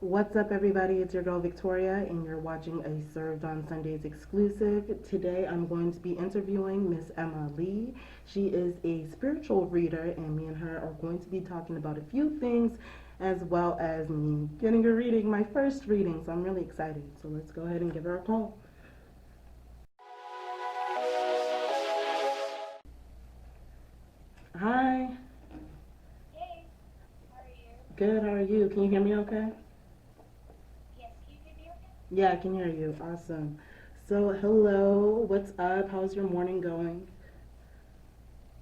What's up, everybody? It's your girl Victoria, and you're watching a Served on Sundays exclusive. Today, I'm going to be interviewing Miss Emma Lee. She is a spiritual reader, and me and her are going to be talking about a few things, as well as me getting a reading, my first reading. So I'm really excited. So let's go ahead and give her a call. Hi. Hey, how are you? Good. How are you? Can you hear me? Okay. Yes, can you hear me okay? Yeah, I can hear you. Awesome. So, hello. What's up? How's your morning going?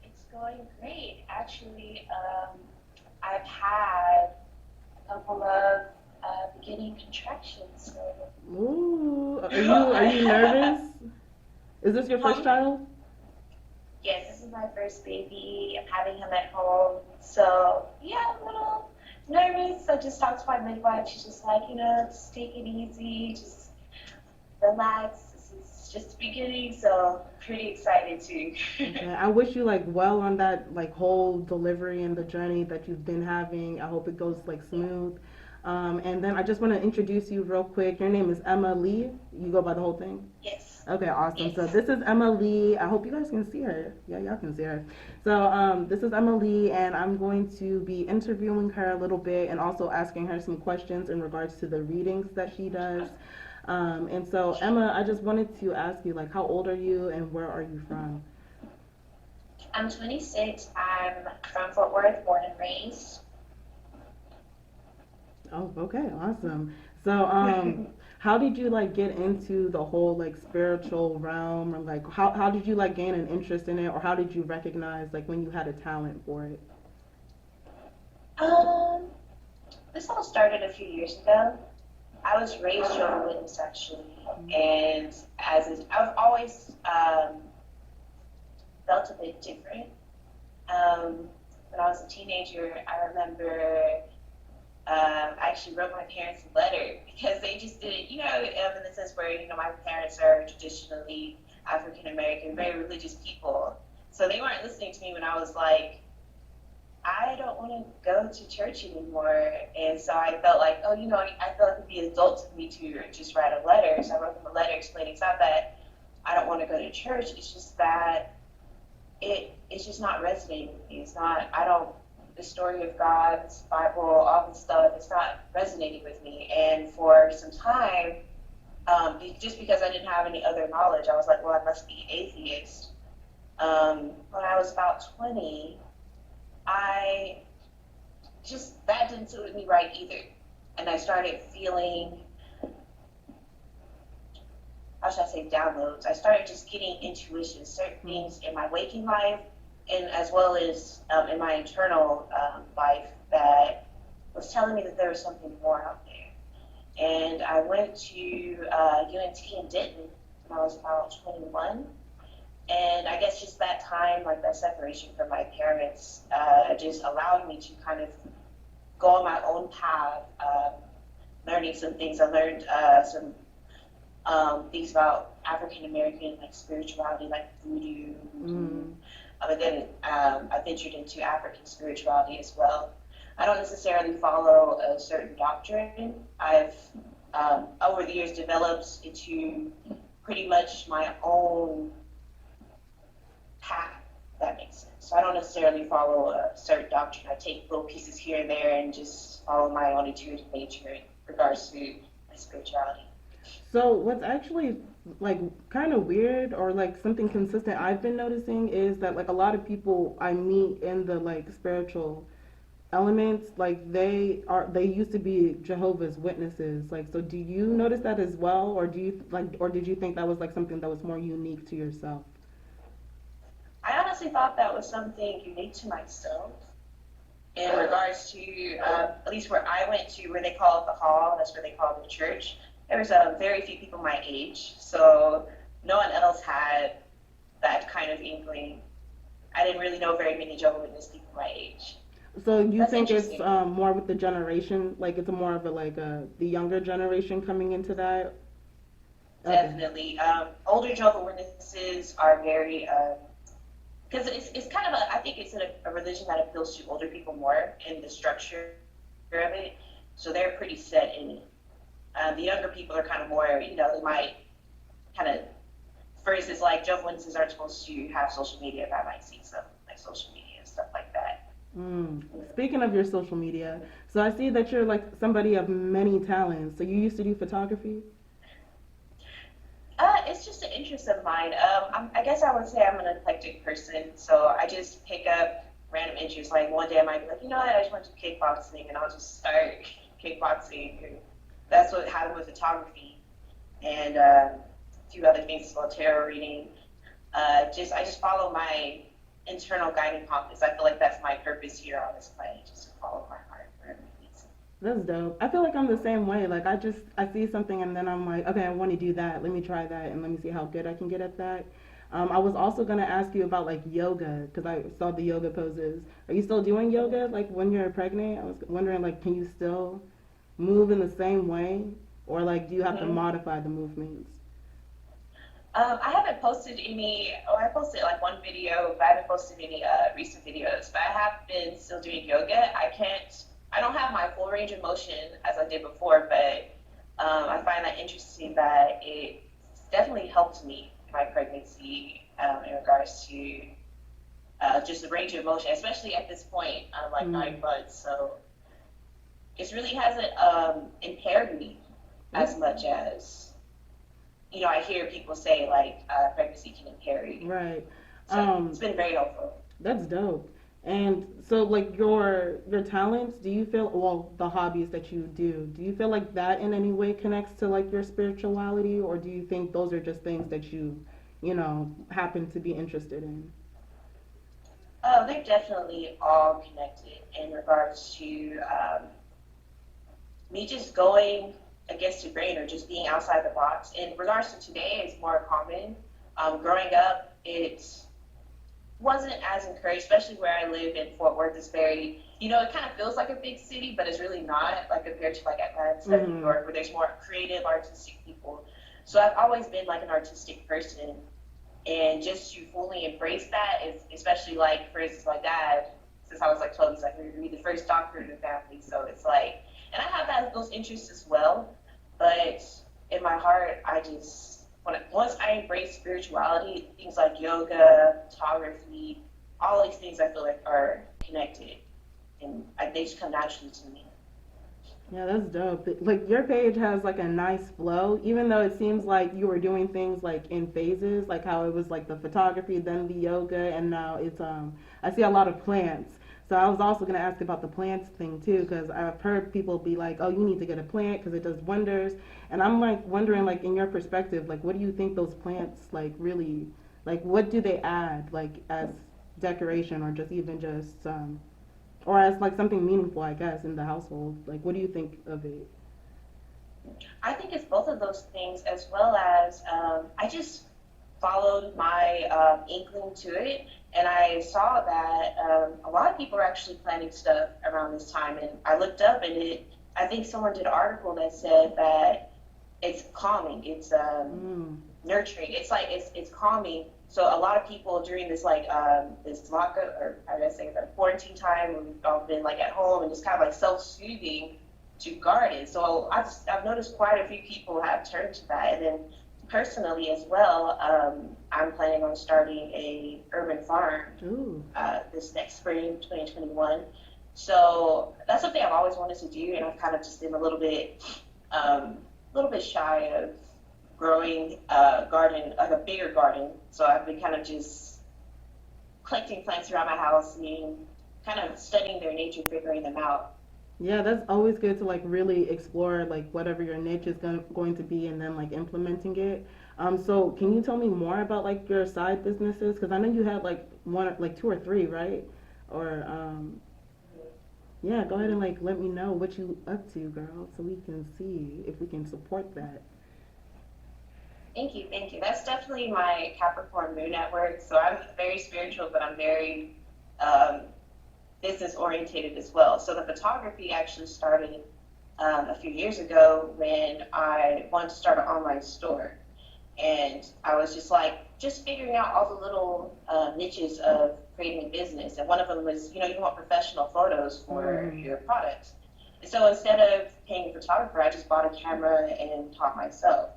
It's going great. Actually, I've had a couple of beginning contractions, so Ooh, are you I, nervous? Is this your first um, child? yes, this is my first baby. I'm having him at home, so yeah, I'm a little nervous. I just talked to my midwife. She's just like, just take it easy, just relax. This is just the beginning, so pretty excited too. Okay. I wish you like well on that like whole delivery and the journey that you've been having. I hope it goes like Yeah. smooth. And then I just want to introduce you real quick. Your name is Emma Lee. You go by the whole thing. Yes. Okay, awesome. So Yes. this is Emma Lee. I hope you guys can see her. Yeah, y'all can see her. So this is Emma Lee, and I'm going to be interviewing her a little bit and also asking her some questions in regards to the readings that she does. And so Emma, I just wanted to ask you, like, how old are you and where are you from? I'm 26. I'm from Fort Worth, born and raised. Oh, okay, awesome. So how did you like get into the whole like spiritual realm, or like how did you like gain an interest in it, or how did you recognize like when you had a talent for it? um, this all started a few years ago. I was raised Jehovah's Witness actually, and I've always felt a bit different. When I was a teenager, I remember I actually wrote my parents a letter because they just didn't, in the sense where, my parents are traditionally African American, very religious people. So they weren't listening to me when I was like, I don't want to go to church anymore. And so I felt like, I felt like it'd be adult of me to just write a letter. So I wrote them a letter explaining it's not that I don't want to go to church, it's just that it's just not resonating with me. It's not I don't the story of God's Bible, all this stuff, it's not resonating with me. And for some time, just because I didn't have any other knowledge, I was like, well, I must be atheist. When I was about 20, I that didn't sit with me right either. And I started feeling, how should I say, downloads. I started just getting intuitions, certain Mm, things in my waking life, and as well as in my internal life that was telling me that there was something more out there. And I went to UNT in Denton when I was about 21. And I guess just that time, like that separation from my parents, just allowed me to kind of go on my own path, learning some things. I learned some things about African American like spirituality, like voodoo, mm, and then I ventured into African spirituality as well. I don't necessarily follow a certain doctrine. I've over the years developed into pretty much my own path. If that makes sense. So I don't necessarily follow a certain doctrine. I take little pieces here and there and just follow my own intuitive nature in regards to my spirituality. So what's actually like kind of weird or like something consistent I've been noticing is that like a lot of people I meet in the like spiritual elements like they used to be Jehovah's Witnesses. Like, so do you notice that as well, or do you like, or did you think that was like something that was more unique to yourself? I honestly thought that was something unique to myself in regards to at least where I went to, where they call it the hall. That's where they call it the church. There was very few people my age, so no one else had that kind of inkling. I didn't really know very many Jehovah's Witness people my age. So you That's think it's interesting. more with the generation, like it's more of a like the younger generation coming into that? Okay. Definitely. Older Jehovah's Witnesses are very, because it's kind of I think it's a religion that appeals to older people more in the structure of it. so they're pretty set in it. The younger people are kind of more, they might kind of, for instance, like Jehovah's Witnesses aren't supposed to have social media, but I might see some like social media and stuff like that. Mm. Speaking of your social media, so I see that you're like somebody of many talents. So you used to do photography? It's just an interest of mine. I guess I would say I'm an eclectic person, so I just pick up random interests. Like one day I might be like, you know what, I just want to do kickboxing, and I'll just start kickboxing. And that's what happened with photography, and a few other things as well, tarot reading. I just follow my internal guiding compass. I feel like that's my purpose here on this planet, just to follow my heart wherever it leads. That's dope. I feel like I'm the same way. Like I see something and then I'm like, okay, I want to do that. Let me try that and let me see how good I can get at that. I was also gonna ask you about like yoga because I saw the yoga poses. Are you still doing yoga like when you're pregnant? I was wondering like, can you still move in the same way, or like do you have to Mm-hmm. modify the movements? I haven't posted any, or I posted like one video, but I haven't posted any recent videos. But I have been still doing yoga. I don't have my full range of motion as I did before, but I find that interesting that it definitely helped me in my pregnancy in regards to just the range of motion, especially at this point, like Mm. 9 months. So it really hasn't impaired me That's as much as I hear people say like pregnancy can impair you. right. So it's Um, been very helpful. That's dope. And so like your talents, do you feel well the hobbies that you do you feel like that in any way connects to like your spirituality, or do you think those are just things that you happen to be interested in? They're definitely all connected in regards to me just going against the grain or just being outside the box. In regards to today, it's more common. Growing up, it wasn't as encouraged, especially where I live in Fort Worth. Is very, it kind of feels like a big city, but it's really not, like compared to like Atlanta, New Mhm. York, where there's more creative, artistic people. So I've always been like an artistic person, and just to fully embrace that is, especially like for instance, my dad, since I was like 12, he's like, we're gonna be the first doctor in the family. So it's like, and I have those interests as well, but in my heart, I just once I embrace spirituality, things like yoga, photography, all these things I feel like are connected, and they just come naturally to me. Yeah, that's dope. Like your page has like a nice flow, even though it seems like you were doing things like in phases, like how it was like the photography, then the yoga, and now it's I see a lot of plants. So I was also gonna ask about the plants thing too, because I've heard people be like, "Oh, you need to get a plant because it does wonders," and I'm like wondering, like in your perspective, like what do you think those plants like really, like what do they add like as decoration or just even just or as like something meaningful, I guess, in the household. Like, what do you think of it? I think it's both of those things, as well as I just followed my inkling to it, and I saw that a lot of people are actually planning stuff around this time. And I looked up, and I think someone did an article that said that it's calming, it's Mm, nurturing, it's like it's calming. So a lot of people during this like this lockup, or how do I say it, like quarantine time, when we've all been like at home and just kind of like self-soothing to garden. So I've noticed quite a few people have turned to that, and then personally as well, I'm planning on starting a urban farm ooh, this next spring, 2021. So that's something I've always wanted to do, and I've kind of just been a little bit shy of growing a garden, like a bigger garden. So I've been kind of just collecting plants around my house and kind of studying their nature, figuring them out. yeah, that's always good to like really explore like whatever your niche is going to be, and then like implementing it. So can you tell me more about like your side businesses? Because I know you had like one, like two or three, right? Or yeah, go ahead and like let me know what you up to, girl, so we can see if we can support that. Thank you, thank you. That's definitely my Capricorn moon at work. So I'm very spiritual, but I'm very um, business orientated as well. So the photography actually started a few years ago when I wanted to start an online store. And I was just like, just figuring out all the little niches of creating a business. And one of them was, you want professional photos for Mm, your products. And so instead of paying a photographer, I just bought a camera and taught myself.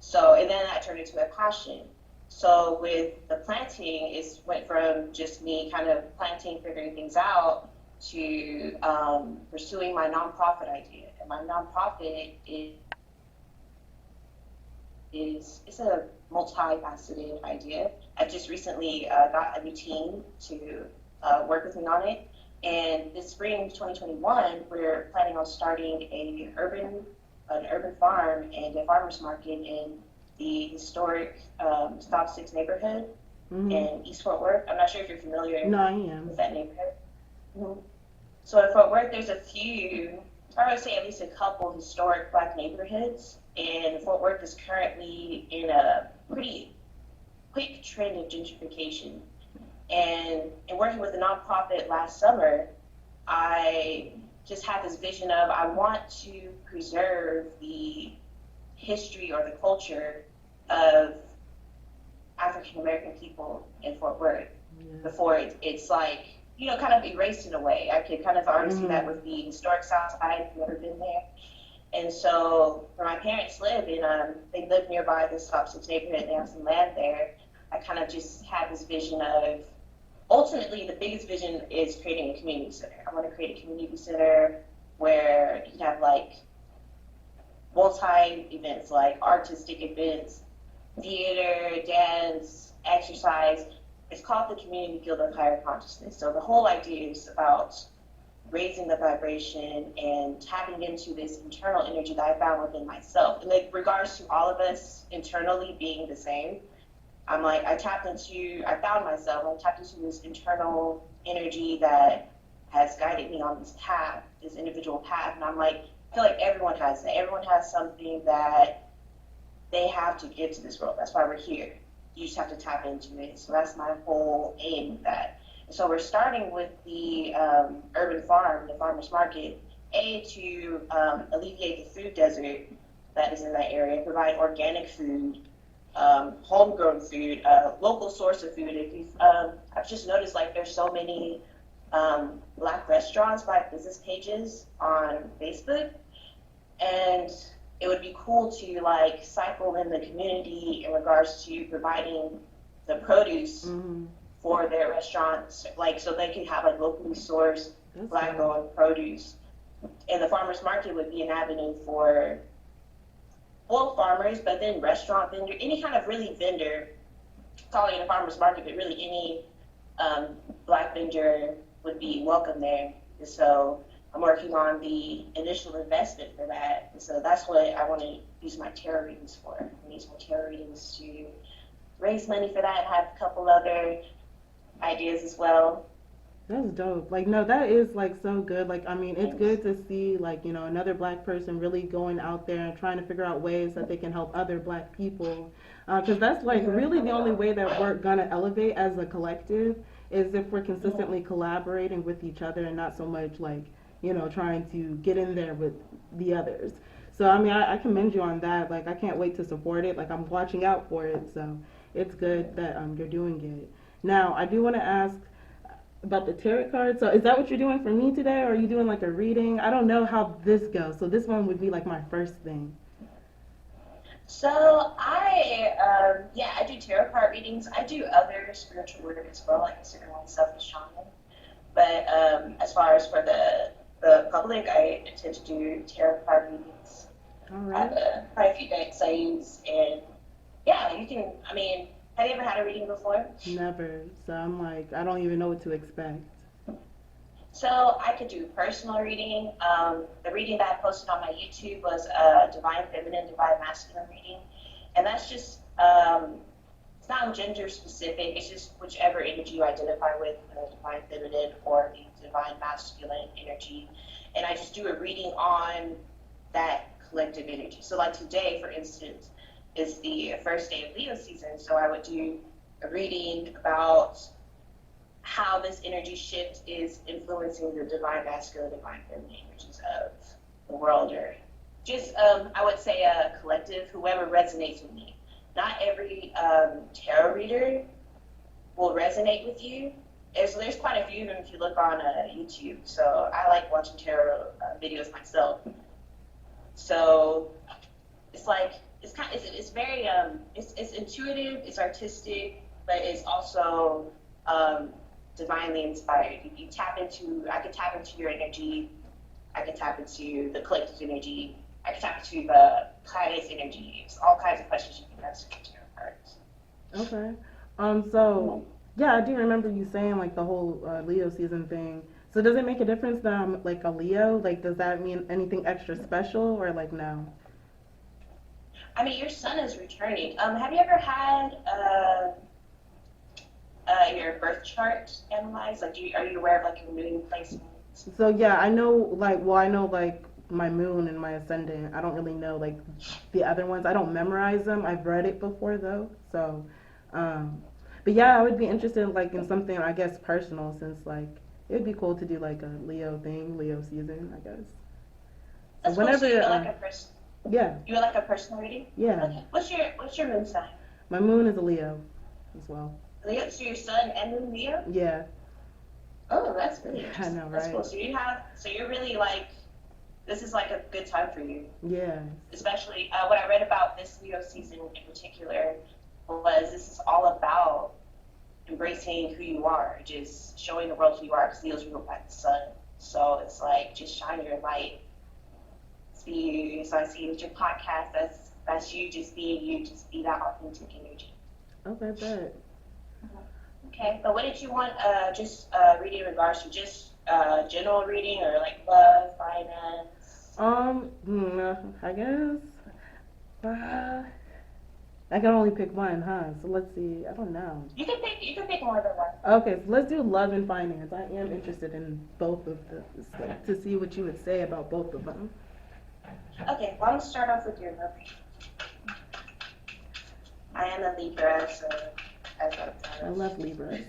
So, and then that turned into a passion. So with the planting, it went from just me kind of planting, figuring things out, to pursuing my nonprofit idea. And my nonprofit is it's a multifaceted idea. I just recently got a new team to work with me on it. And this spring 2021, we're planning on starting an urban farm and a farmers market in the historic Stop Six neighborhood in East Fort Worth. I'm not sure if you're familiar No, I am. with that neighborhood. Mm-hmm. So in Fort Worth, there's a few, or I would say at least a couple historic Black neighborhoods, and Fort Worth is currently in a pretty quick trend of gentrification. And in working with a nonprofit last summer, I just had this vision of I want to preserve the history or the culture of African American people in Fort Worth before it's like, kind of erased in a way. I could kind of already see that with the historic South Side, if you've ever been there. And so where my parents live, they live nearby the Stop Six neighborhood, they have some land there. I kind of just had this vision of, ultimately, the biggest vision is creating a community center. I want to create a community center where you can have like multi events, like artistic events, theater, dance, exercise. It's called the Community Guild of Higher Consciousness. So the whole idea is about raising the vibration and tapping into this internal energy that I found within myself. In regards to all of us internally being the same, I found myself, I tapped into this internal energy that has guided me on this path, this individual path. And I feel like everyone has that. Everyone has something that they have to give to this world. That's why we're here. You just have to tap into it. So that's my whole aim with that. And so we're starting with the urban farm, the farmer's market, to alleviate the food desert that is in that area, provide organic food, homegrown food, local source of food. I've just noticed like there's so many Black restaurants, Black business pages on Facebook, and it would be cool to like cycle in the community in regards to providing the produce for their restaurants, like so they can have like locally sourced Black owned produce. And the farmers market would be an avenue for both farmers, but then restaurant vendor, any kind of really vendor, calling it a farmers market, but really any Black vendor would be welcome there. And so I'm working on the initial investment for that. And so that's what I want to use my tarot readings for. I use my tarot readings to raise money for that and have a couple other ideas as well. That's dope. Like, no, that is like so good. Like, I mean, it's good to see like, another Black person really going out there and trying to figure out ways that they can help other Black people. Because that's like really the only way that we're gonna elevate as a collective is if we're consistently collaborating with each other and not so much like, trying to get in there with the others. So, I mean, I commend you on that. Like, I can't wait to support it. Like, I'm watching out for it. So, it's good that you're doing it. Now, I do want to ask about the tarot cards. So is that what you're doing for me today, or are you doing like a reading? I don't know how this goes. So this one would be like my first thing. So I do tarot card readings. I do other spiritual work as well. I consider myself a shaman. But as far as for the public, I tend to do tarot card readings. All right. I have quite a few decks I use, and yeah, you can. I mean, have you ever had a reading before? Never. So I'm like, I don't even know what to expect. So I could do personal reading. The reading that I posted on my YouTube was a Divine Feminine, Divine Masculine reading. And that's just, it's not gender specific. It's just whichever energy you identify with, the Divine Feminine or the Divine Masculine energy. And I just do a reading on that collective energy. So like today, for instance, is the first day of Leo season. So I would do a reading about how this energy shift is influencing the divine masculine, divine feminine energies of the world, or just, I would say a collective, whoever resonates with me. Not every tarot reader will resonate with you, there's quite a few of them if you look on YouTube. So I like watching tarot videos myself. So it's like it's very it's intuitive, it's artistic, but it's also um, divinely inspired. You tap into I can tap into your energy. I can tap into the collective energy. I can tap into the planet's energy. It's all kinds of questions you can ask into your cards. Okay. So yeah, I do remember you saying like the whole Leo season thing. So does it make a difference that I'm like a Leo? Like, does that mean anything extra special or like no? I mean, your sun is returning. Have you ever had your birth chart analyzed? Like, are you aware of like your moon placements? So yeah, I know like well, I know like my moon and my ascendant. I don't really know like the other ones. I don't memorize them. I've read it before though. So, um, but yeah, I would be interested like in something I guess personal since like it'd be cool to do like a Leo thing, Leo season, I guess. So That's cool. So whenever, you would like a person. yeah, You would like a personal reading? yeah, Okay. What's your moon sign? my moon is a Leo as well. Leo. So your sun and moon Leo. Yeah, Oh, that's really I interesting. know, That's right? cool. So you're really like this is like a good time for you. Yeah. Especially what I read about this Leo season in particular was this is all about embracing who you are, just showing the world who you are. Because Leo's ruled by the sun, so it's like just shine your light. Be so I see with your podcast. That's you, just being you, just be that authentic energy. Okay, bet. Okay, but what did you want? Just reading in regards to just general reading or like love, finance. I guess. Uh, I can only pick one, huh? So let's see. I don't know. You can pick more than one. Okay, so let's do love and finance. I am interested in both of those to see what you would say about both of them. Okay, well, I'm gonna start off with your love. I am a Libra, so as I love Libras.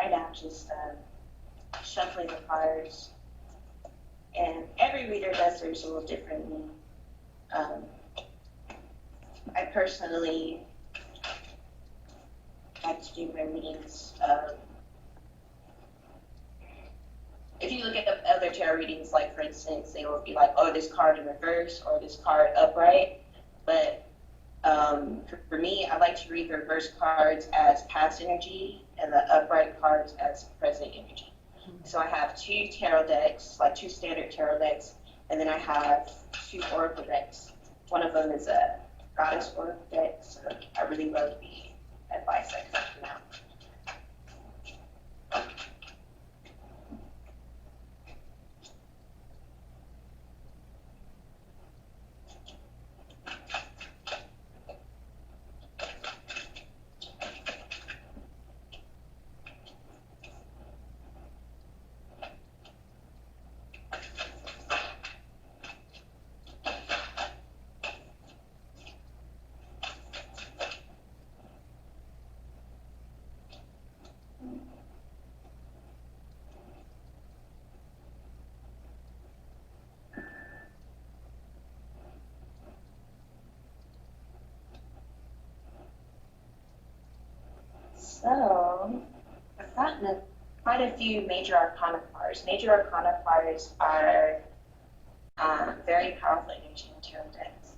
right now, just shuffling the cards, and every reader does theirs a little differently. Um, I personally like to do my readings. If you look at the other tarot readings, like for instance, they will be like, oh, this card in reverse or this card upright. But for me, I like to read the reverse cards as past energy and the upright cards as present energy. So I have two tarot decks, like two standard tarot decks, and then I have two oracle decks. One of them is a goddess oracle deck, so I really love the advice that comes from that. So I've gotten quite a few major arcana cards. Major arcana cards are very powerful energy in tarot decks.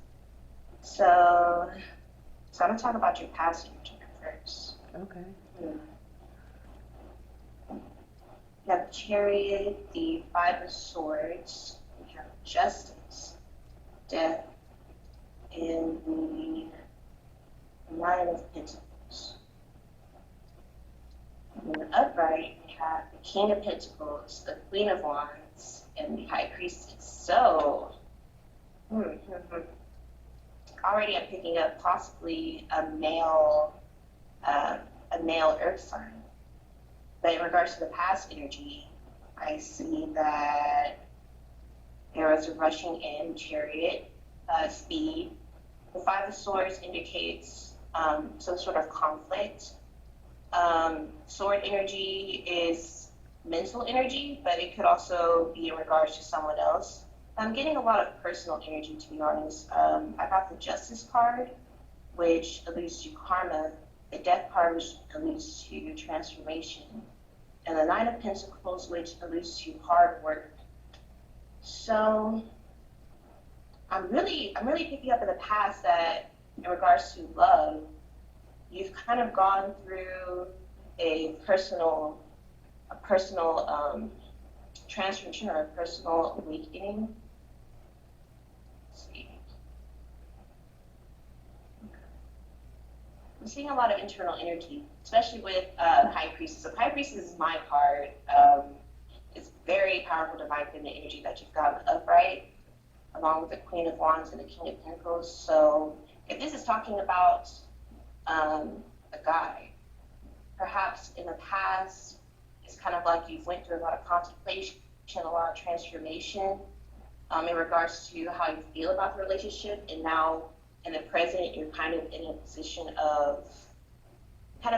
So, so I'm gonna talk about your past energy first. Okay. You have Chariot, the Five of Swords. We have Justice, Death, and the Nine of Pentacles. In the upright, we have the King of Pentacles, the Queen of Wands, and the High Priestess. So, already I'm picking up possibly a male Earth sign. But in regards to the past energy, I see that there was a rushing in chariot speed. The Five of Swords indicates some sort of conflict. Sword energy is mental energy, but it could also be in regards to someone else. I'm getting a lot of personal energy, to be honest. I got the Justice card, which alludes to karma. The Death card, which alludes to transformation. And the Nine of Pentacles, which alludes to hard work. So I'm really picking up in the past that in regards to love, you've kind of gone through a personal transformation or a personal awakening. Let's see. I'm seeing a lot of internal energy, especially with High Priestess. So High Priestess is my card. It's very powerful divine feminine energy that you've gotten upright, along with the Queen of Wands and the King of Pentacles. So if this is talking about a guy, perhaps in the past, it's kind of like you've went through a lot of contemplation, a lot of transformation in regards to how you feel about the relationship, and now in the present, you're kind of in a position of power,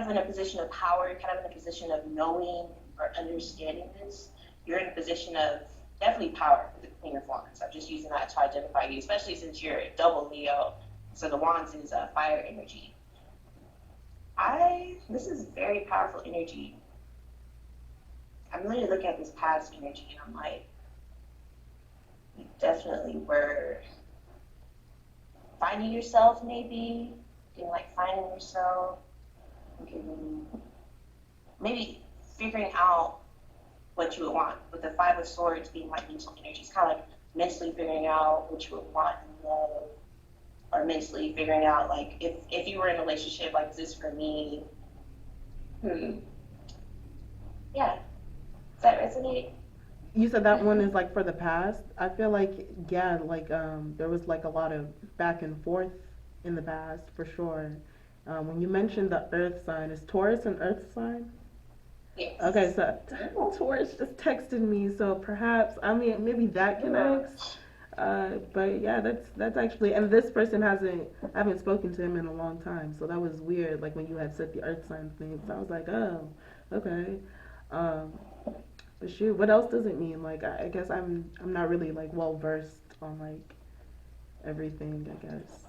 kind of in a position of knowing or understanding this. You're in a position of definitely power with the Queen of Wands. I'm just using that to identify you, especially since you're a double Leo. So the Wands is fire energy. This is very powerful energy. I'm really looking at this past energy, and I'm like, you definitely were finding yourself, maybe, finding yourself, maybe figuring out what you would want. With the Five of Swords being like mental energy, it's kind of like mentally figuring out what you would want in love, or mentally figuring out like if you were in a relationship, like, is this for me? Yeah, does that resonate? You said that one is like for the past. I feel like, yeah, like there was like a lot of back and forth in the past for sure. When you mentioned the Earth sign, is Taurus an Earth sign? Yes. Okay, so Taurus just texted me, so perhaps, I mean, maybe that connects. But yeah, that's actually, and this person I haven't spoken to him in a long time, so that was weird. Like when you had said the Earth sign thing, so I was like, oh, okay. Um, but shoot, what else does it mean? Like, I guess I'm not really like well versed on like everything, I guess.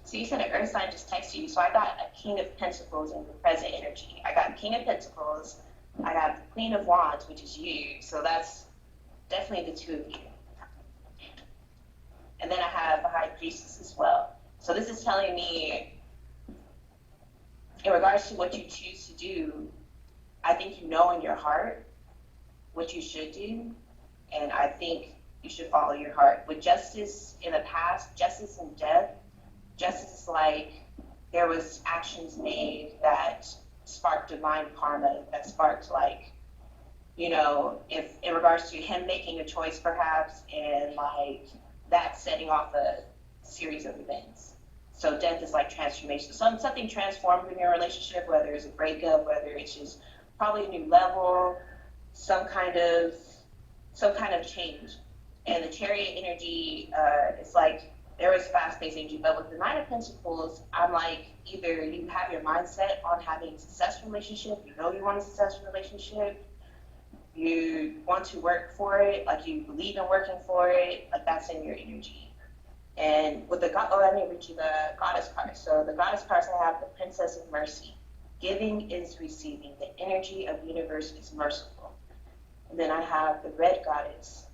So you said an Earth sign just texted you. So I got a King of Pentacles in the present energy. I got King of Pentacles. I got the Queen of Wands, which is you. So that's definitely the two of you. And then I have the High Priestess as well. So this is telling me, in regards to what you choose to do, I think you know in your heart what you should do. And I think you should follow your heart. With Justice in the past, Justice and Death, Justice is like there was actions made that sparked divine karma, that sparked like, if in regards to him making a choice perhaps, and like that setting off a series of events. So death is like transformation. Something transformed in your relationship, whether it's a breakup, whether it's just probably a new level, some kind of change. And the Chariot energy is like there is fast-paced energy, but with the Nine of Pentacles, I'm like, either you have your mindset on having a successful relationship, you know you want a successful relationship, you want to work for it, like you believe in working for it, like that's in your energy. And with the God, let me read you the Goddess card. So the Goddess cards, I have the Princess of Mercy. Giving is receiving. The energy of the universe is merciful. And then I have the Red Goddess.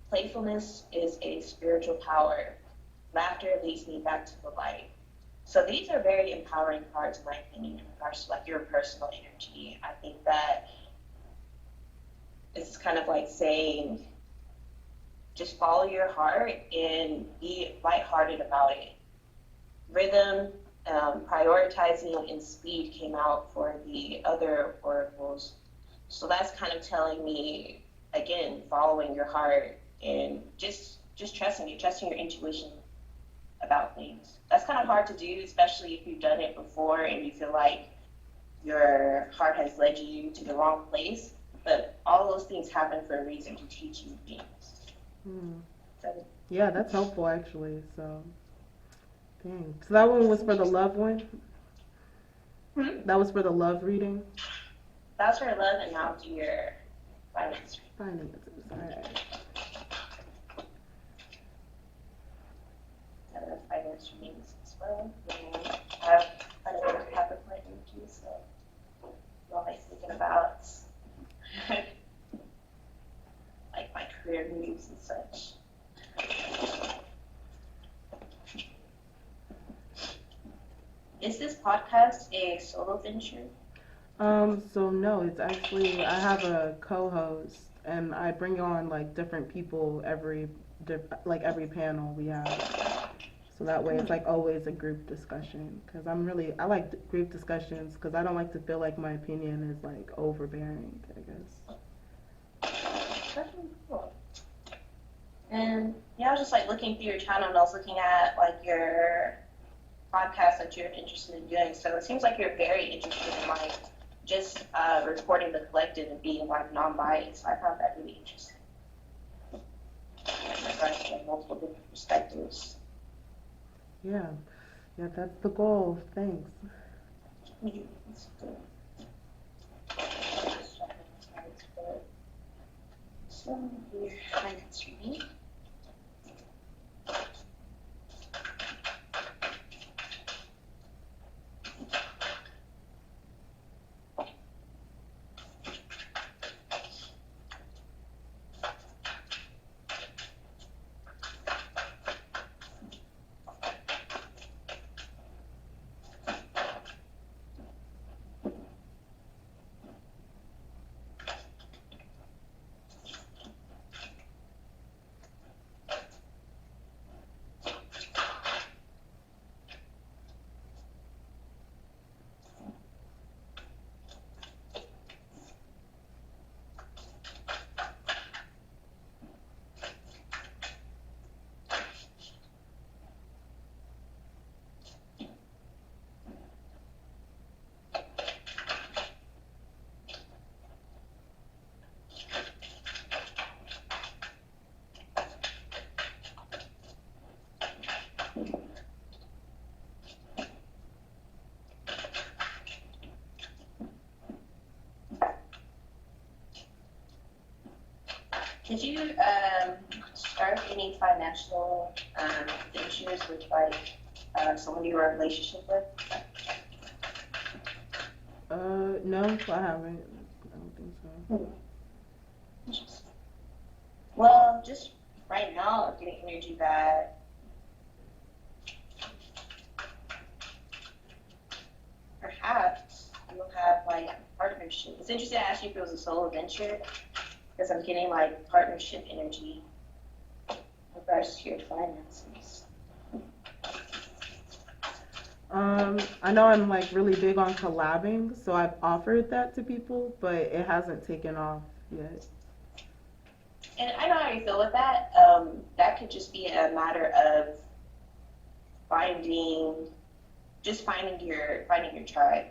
Playfulness is a spiritual power. Laughter leads me back to the light. So these are very empowering cards, in my opinion, in regards to like your personal energy. I think that it's kind of like saying, just follow your heart and be lighthearted about it. Rhythm, prioritizing, and speed came out for the other oracles. So that's kind of telling me, again, following your heart and just trusting your intuition about things. That's kind of hard to do, especially if you've done it before and you feel like your heart has led you to the wrong place. But all those things happen for a reason, to teach you things. Hmm. So, Yeah, that's helpful actually. So, Dang. So that one was for the love one? Hmm? That was for the love reading? That's for love, and now do your finance. Finances. Alright. Finance readings as well. And I have another Capricorn energy, so I'm always thinking about like my career moves and such. Is this podcast a solo venture? So no, it's actually I have a co-host and I bring on like different people like every panel we have. So that way it's like always a group discussion because I like group discussions because I don't like to feel like my opinion is like overbearing, I guess. That's really cool. And yeah, I was just like looking through your channel and I was looking at like your podcast that you're interested in doing. So it seems like you're very interested in like just reporting the collective and being like non-biased. So I found that really interesting. In regards to like, multiple different perspectives. Yeah. Yeah, that's the goal. Thanks. That's good. So your finance reading. Did you start any financial ventures with like someone you were in a relationship with? No, I haven't. I don't think so. Interesting. Well, just right now, I'm getting energy that perhaps you'll have like a partnership. It's interesting to ask you if it was a solo venture because I'm getting like partnership energy in regards to your finances. I know I'm like really big on collabing, so I've offered that to people, but it hasn't taken off yet. And I know how you feel with that. That could just be a matter of finding, just finding your tribe.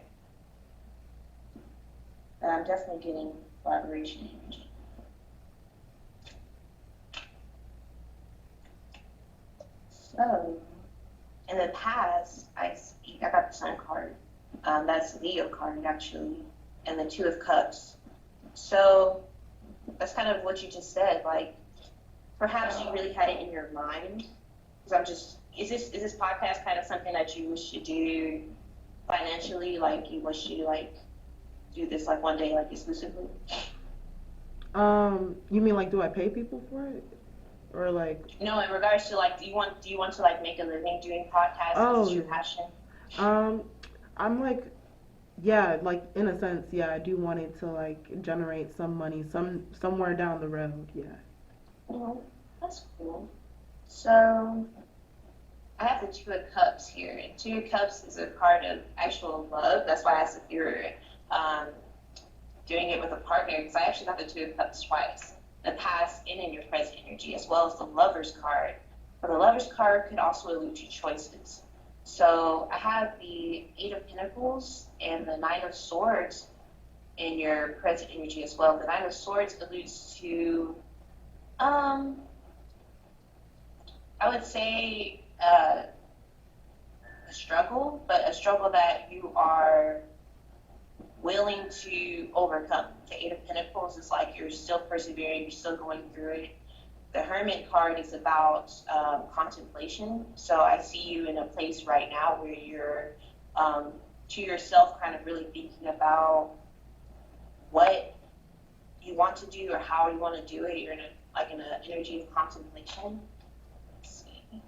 I'm definitely getting collaboration energy. So, in the past, I got the Sun card. That's Leo card actually, and the Two of Cups. So that's kind of what you just said. Like perhaps you really had it in your mind. Because is this podcast kind of something that you wish to do financially? Like you wish to like do this like one day like exclusively? You mean like do I pay people for it? Or like No, in regards to like, do you want to like make a living doing podcasts? Is this oh your passion? um I'm like yeah, like in a sense, yeah, I do want it to like generate some money somewhere down the road, yeah. Oh, that's cool. So I have the Two of Cups here, and Two of Cups is a card of actual love. That's why I asked if you were um, doing it with a partner, because I actually got the Two of Cups twice, the past and in your present energy, as well as the Lover's card. But the Lover's card could also allude to choices. So I have the Eight of Pentacles and the Nine of Swords in your present energy as well. The Nine of Swords alludes to, I would say, struggle, but a struggle that you are willing to overcome. The Eight of Pentacles is like you're still persevering, you're still going through it. The Hermit card is about contemplation. So I see you in a place right now where you're to yourself kind of really thinking about what you want to do or how you want to do it. You're in an energy of contemplation. Let's see.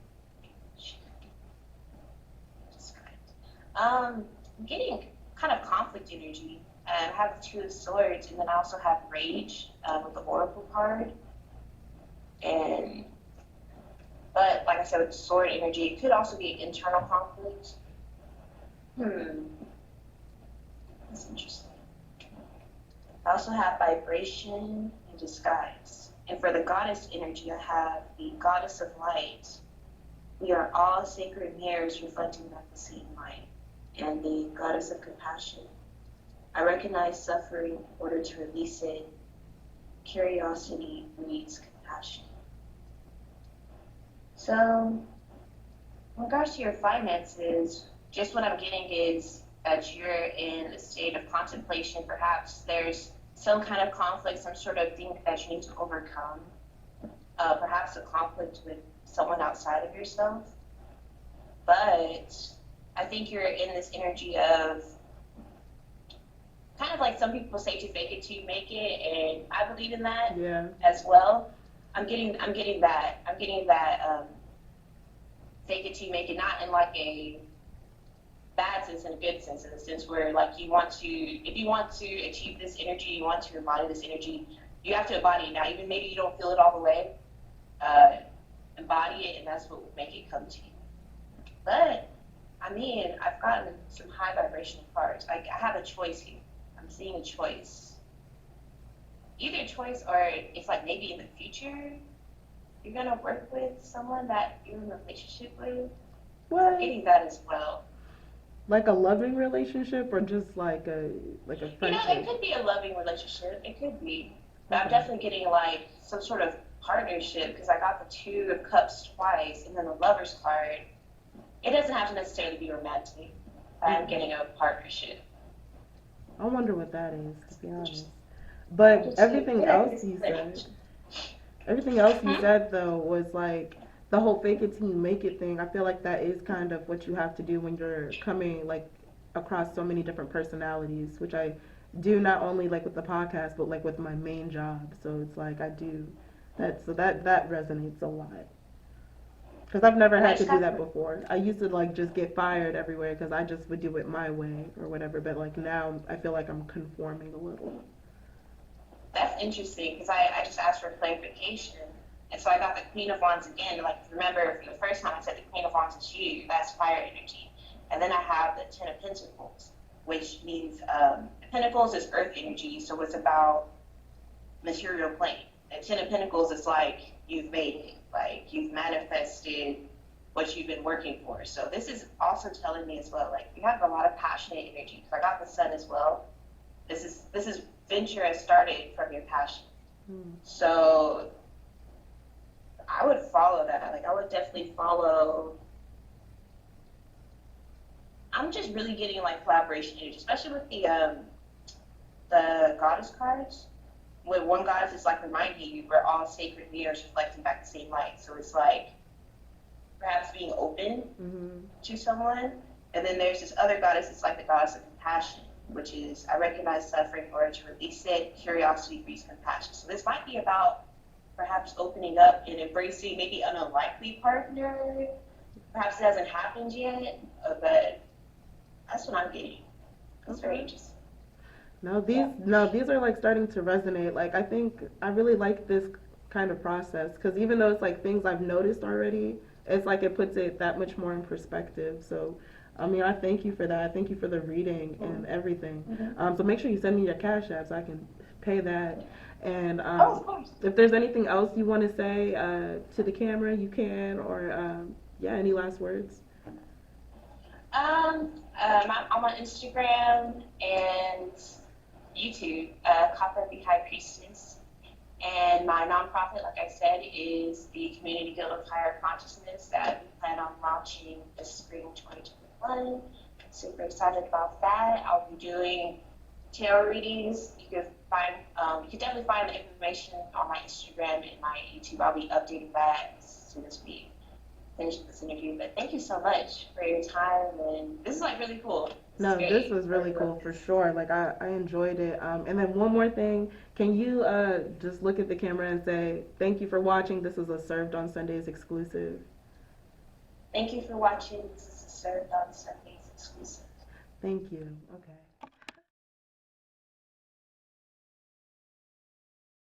I'm getting kind of conflict energy. I have the Two of Swords, and then I also have Rage with the Oracle card. But like I said, with the Sword energy, it could also be internal conflict. That's interesting. I also have Vibration and Disguise. And for the Goddess energy, I have the Goddess of Light. We are all sacred mirrors reflecting back the same light. And the Goddess of Compassion. I recognize suffering in order to release it. Curiosity breeds compassion. So, in regards to your finances, just what I'm getting is that you're in a state of contemplation. Perhaps there's some kind of conflict, some sort of thing that you need to overcome. Perhaps a conflict with someone outside of yourself. But I think you're in this energy of kind of like some people say to fake it till you make it, and I believe in that as well. I'm getting that fake it till you make it, not in like a bad sense, in a good sense, in the sense where like if you want to achieve this energy, you want to embody this energy, you have to embody it now. Even maybe you don't feel it all the way, embody it, and that's what will make it come to you. But I mean, I've gotten some high vibrational cards. I have a choice here. I'm seeing a choice. Either a choice, or it's like maybe in the future you're gonna work with someone that you're in a relationship with. What? I'm getting that as well. Like a loving relationship, or just like a friendship? You know, it could be a loving relationship. It could be. But I'm definitely getting like some sort of partnership, because I got the Two of Cups twice, and then the Lover's card. It doesn't have to necessarily be romantic. I'm getting a partnership. I wonder what that is, to be honest. But everything else you said though was like the whole fake it till you make it thing. I feel like that is kind of what you have to do when you're coming like across so many different personalities, which I do not only like with the podcast, but like with my main job. So it's like I do that, so that resonates a lot. Because I've never had to do that before. I used to like just get fired everywhere because I just would do it my way or whatever. But like now I feel like I'm conforming a little. That's interesting, because I just asked for clarification. And so I got the Queen of Wands again. Like, remember, for the first time I said the Queen of Wands is you. That's fire energy. And then I have the Ten of Pentacles, which means Pentacles is earth energy. So it's about material plane. And Ten of Pentacles is like you've made it. Like you've manifested what you've been working for. So this is also telling me as well, like you have a lot of passionate energy. Because I got the Sun as well. This is venture has started from your passion. So I would follow that. Like I would definitely follow. I'm just really getting like collaboration energy, especially with the goddess cards. With one goddess, it's like reminding you we're all sacred mirrors reflecting back the same light. So it's like perhaps being open to someone. And then there's this other goddess, it's like the goddess of compassion, which is I recognize suffering in order to release it. Curiosity breeds compassion. So this might be about perhaps opening up and embracing maybe an unlikely partner. Perhaps it hasn't happened yet, but that's what I'm getting. It's very interesting. No, these are like starting to resonate. Like I think I really like this kind of process, because even though it's like things I've noticed already, it's like it puts it that much more in perspective. So I mean, I thank you for that. I thank you for the reading and everything. So make sure you send me your Cash App so I can pay that. And of course. If there's anything else you want to say to the camera, you can. Or any last words? I'm on Instagram and YouTube, Copper the High Priestess. And my nonprofit, like I said, is the Community Guild of Higher Consciousness that we plan on launching this spring 2021. Super excited about that. I'll be doing tarot readings. You can definitely find the information on my Instagram and my YouTube. I'll be updating that as soon as we finish this interview. But thank you so much for your time, and this is like really cool. This is No, this great. was I really really love cool for this. sure. Like I enjoyed it. And then one more thing, can you just look at the camera and say, thank you for watching. This is a Served on Sundays exclusive. Thank you for watching. This is a Served on Sundays exclusive. Thank you. Okay.